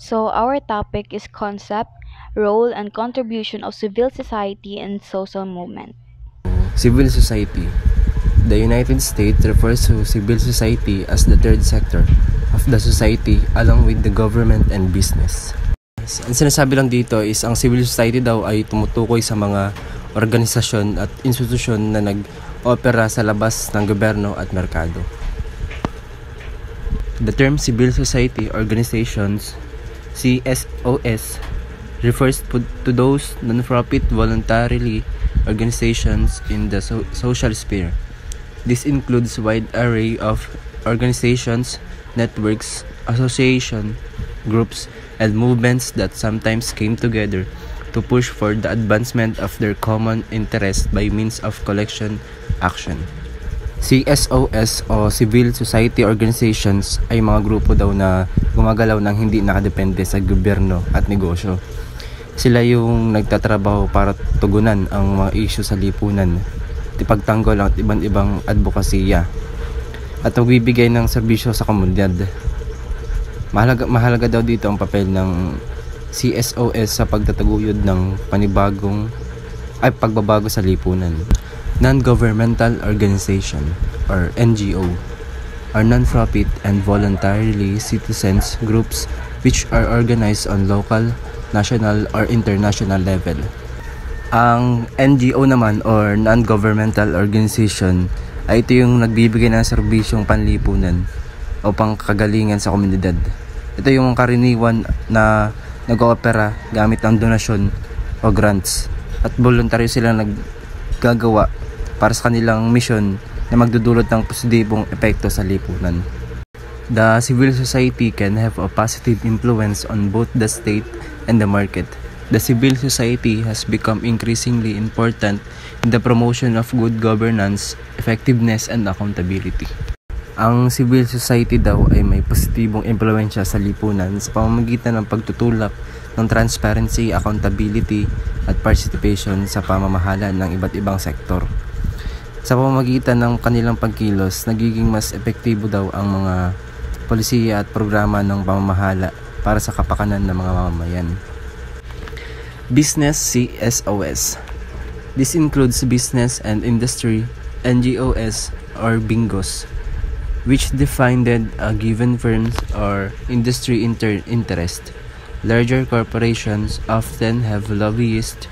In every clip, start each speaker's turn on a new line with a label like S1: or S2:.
S1: So, our topic is concept, role, and contribution of civil society in social movement.
S2: Civil society. The United States refers to civil society as the third sector of the society along with the government and business. Ang sinasabi lang dito is ang civil society daw ay tumutukoy sa mga organisasyon at institusyon na nag-opera sa labas ng gobyerno at merkado. The term civil society organizations, CSOS, refers to those non-profit voluntarily organizations in the social sphere. This includes a wide array of organizations, networks, associations, groups, and movements that sometimes came together to push for the advancement of their common interest by means of collection action. CSOS o Civil Society Organizations ay mga grupo daw na gumagalaw ng hindi nakadepende sa gobyerno at negosyo. Sila yung nagtatrabaho para tugunan ang mga issue sa lipunan, ipagtanggol ang ibang advokasya, at magbibigay ng serbisyo sa komunidad. Mahalaga daw dito ang papel ng CSOS sa pagtataguyod ng pagbabago sa lipunan. Non-governmental organization or NGO are non-profit and voluntarily citizens groups which are organized on local, national, or international level. Ang NGO naman or non-governmental organization ay ito yung nagbibigay ng serbisyong panlipunan o pangkagalingan sa komunidad. Ito yung karaniwan na nag-oopera gamit ng donasyon o grants at voluntaryo silang naggagawa para sa kanilang misyon na magdudulot ng positibong epekto sa lipunan. The civil society can have a positive influence on both the state and the market. The civil society has become increasingly important in the promotion of good governance, effectiveness, and accountability. Ang civil society daw ay may positibong impluwensya sa lipunan sa pamamagitan ng pagtutulak ng transparency, accountability, at participation sa pamamahala ng iba't ibang sektor. Sa pamamagitan ng kanilang pagkilos, nagiging mas epektibo daw ang mga polisiya at programa ng pamamahala para sa kapakanan ng mga mamamayan. Business CSOS. This includes business and industry, NGOs or bingos, which defined a given firm's or industry interest. Larger corporations often have lobbyists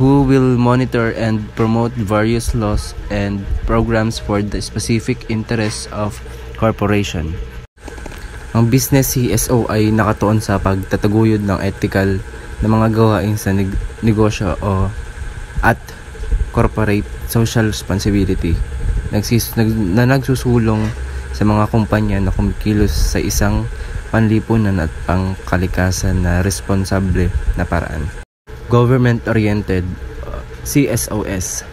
S2: who will monitor and promote various laws and programs for the specific interests of corporation. Ang business CSO ay nakatuon sa pagtataguyod ng ethical na mga gawain sa negosyo at corporate social responsibility na nagsusulong sa mga kumpanya na kumikilos sa isang panlipunan at pangkalikasan na responsable na paraan. Government-oriented CSOS.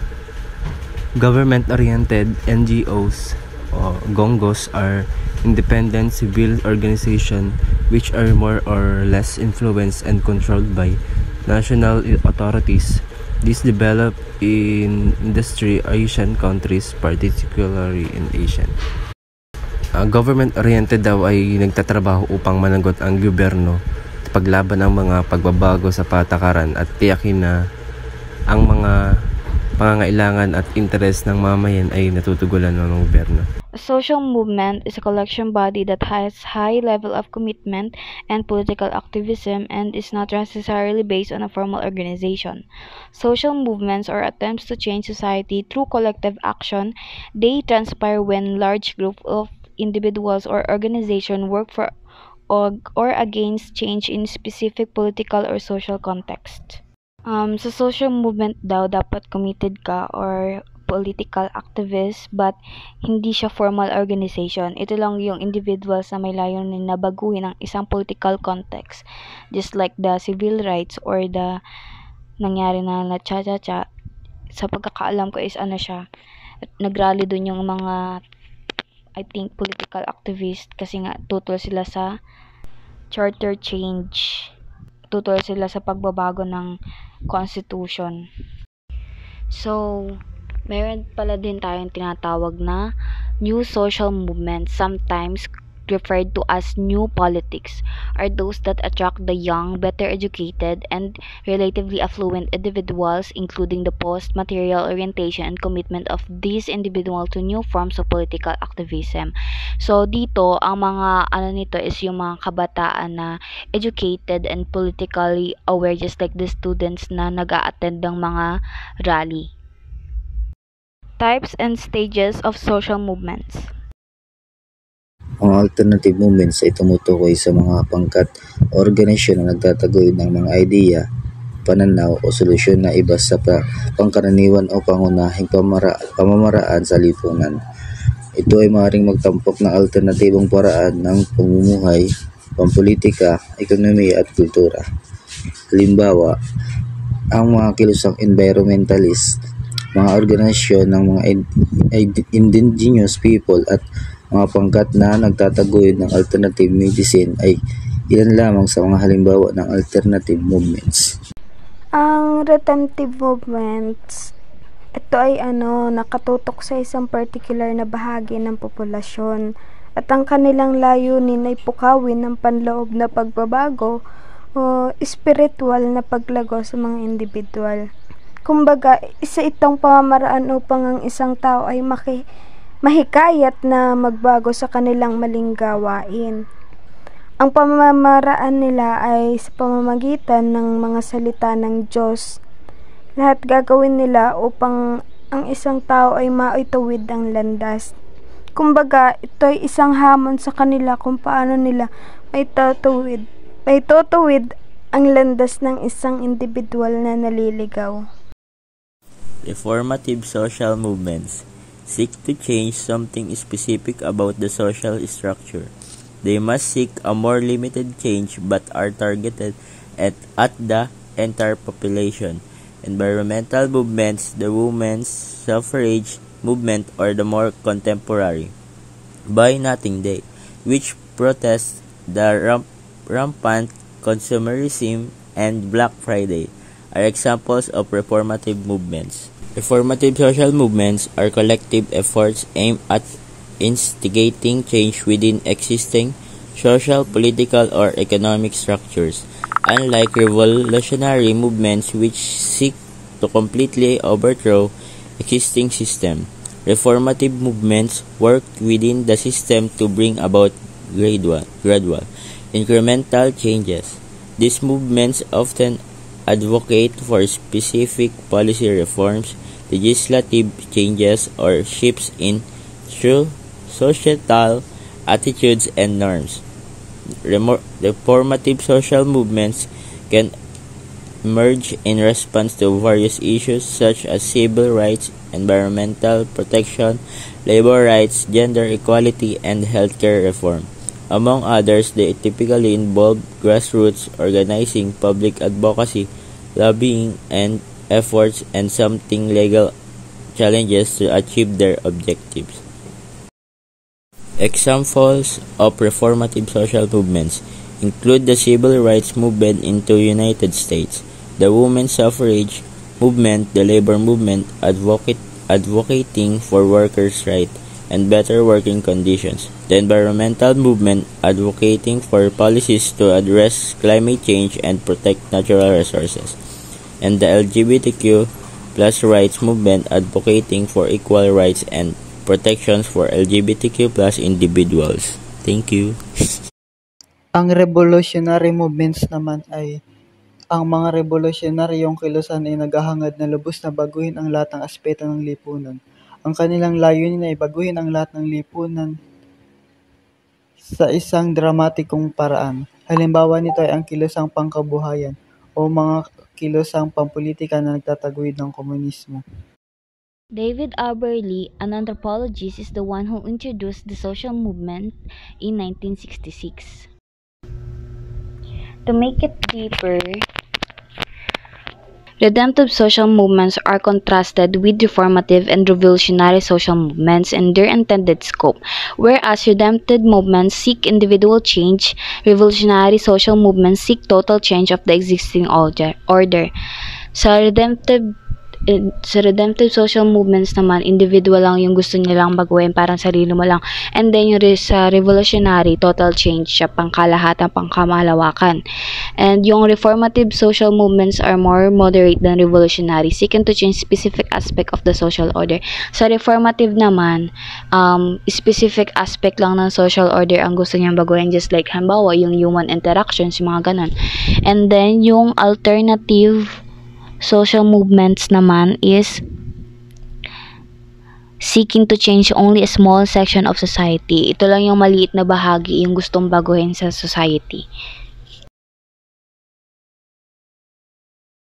S2: Government-oriented NGOs o GONGOs are independent civil organizations which are more or less influenced and controlled by national authorities. These develop in industry Asian countries, particularly in Asia. Government-oriented daw ay nagtatrabaho upang managot ang gobyerno sa paglaban ng mga pagbabago sa patakaran at tiyakin na ang mga pangangailangan at interes ng mamayan ay natutugunan ng gobyerno.
S1: A social movement is a collection body that has high level of commitment and political activism and is not necessarily based on a formal organization. Social movements are attempts to change society through collective action. They transpire when large group of individuals or organizations work for or against change in specific political or social context. Sa social movement daw, dapat committed ka or political activist but hindi siya formal organization. Ito lang yung individuals na may layunin na baguhin ang isang political context. Just like the civil rights or the nangyari na cha-cha-cha. Sa pagkakaalam ko is siya, nagrally dun yung mga I think political activist kasi nga tutol sila sa charter change. Tutol sila sa pagbabago ng constitution. So, meron pala din tayong tinatawag na new social movement. Sometimes referred to as new politics, are those that attract the young, better educated, and relatively affluent individuals, including the post-material orientation and commitment of these individuals to new forms of political activism. So, dito, ang mga ano nito is yung mga kabataan na educated and politically aware, just like the students na nag-a-attend ng mga rally. Types and stages of social movements.
S3: Ang alternative movements ay tumutukoy sa mga pangkat o organisasyon na nagtataguyod ng mga ideya, pananaw o solusyon na iba sa pangkaraniwan o pangunahing pamamaraan sa lipunan. Ito ay maaaring magtampok ng alternatibong paraan ng pamumuhay, pampolitika, ekonomiya at kultura. Halimbawa, ang mga kilusang environmentalist, mga organisasyon ng mga indigenous people at mga pangkat na nagtataguyod ng alternative medicine ay ilan lamang sa mga halimbawa ng alternative movements.
S4: Ang redemptive movements, ito ay nakatutok sa isang particular na bahagi ng populasyon at ang kanilang layunin ay pukawin ng panloob na pagbabago o spiritual na paglago sa mga individual. Kumbaga, isa itong pamamaraan upang ang isang tao ay mahikayat na magbago sa kanilang maling gawain. Ang pamamaraan nila ay sa pamamagitan ng mga salita ng Diyos. Lahat gagawin nila upang ang isang tao ay maitawid ang landas. Kumbaga, ito ay isang hamon sa kanila kung paano nila maitutuwid ang landas ng isang individual na naliligaw.
S5: Reformative social movements seek to change something specific about the social structure. They must seek a more limited change but are targeted at the entire population. Environmental movements, the women's suffrage movement, or the more contemporary Buy Nothing Day, which protests the rampant consumerism, and Black Friday, are examples of reformative movements. Reformative social movements are collective efforts aimed at instigating change within existing social, political, or economic structures. Unlike revolutionary movements which seek to completely overthrow existing system, reformative movements work within the system to bring about gradual, incremental changes. These movements often advocate for specific policy reforms, legislative changes, or shifts in societal attitudes and norms. Reformative social movements can emerge in response to various issues such as civil rights, environmental protection, labor rights, gender equality, and healthcare reform. Among others, they typically involve grassroots organizing, public advocacy, lobbying, and efforts and something legal challenges to achieve their objectives. Examples of reformative social movements include the civil rights movement in the United States, the women's suffrage movement, the labor movement advocating for workers' rights and better working conditions, the environmental movement advocating for policies to address climate change and protect natural resources, and the LGBTQ plus rights movement advocating for equal rights and protections for LGBTQ plus individuals. Thank you.
S6: Ang revolutionary movements naman ay ang mga revolusyonaryong kilusan ay naghahangad na lubos na baguhin ang lahat ng aspeto ng lipunan. Ang kanilang layunin ay baguhin ang lahat ng lipunan sa isang dramatikong paraan. Halimbawa nito ay ang kilusang pangkabuhayan o mga kilusang pampolitika na nagtataguyod ng komunismo.
S1: David Aberley, an anthropologist, is the one who introduced the social movement in 1966. To make it deeper, redemptive social movements are contrasted with reformative and revolutionary social movements in their intended scope. Whereas redemptive movements seek individual change, revolutionary social movements seek total change of the existing order. Sa redemptive Sa redemptive social movements naman, individual lang yung gusto nilang baguhin, parang sarili mo lang. And then yung sa revolutionary, total change siya, pangkalahatan, pangkamalawakan. And yung reformative social movements are more moderate than revolutionary, seeking to change specific aspect of the social order. Sa reformative naman, specific aspect lang ng social order ang gusto niyang baguhin, just like halimbawa yung human interactions, yung mga ganun. And then yung alternative social movements naman is seeking to change only a small section of society. Ito lang yung maliit na bahagi yung gustong baguhin sa society.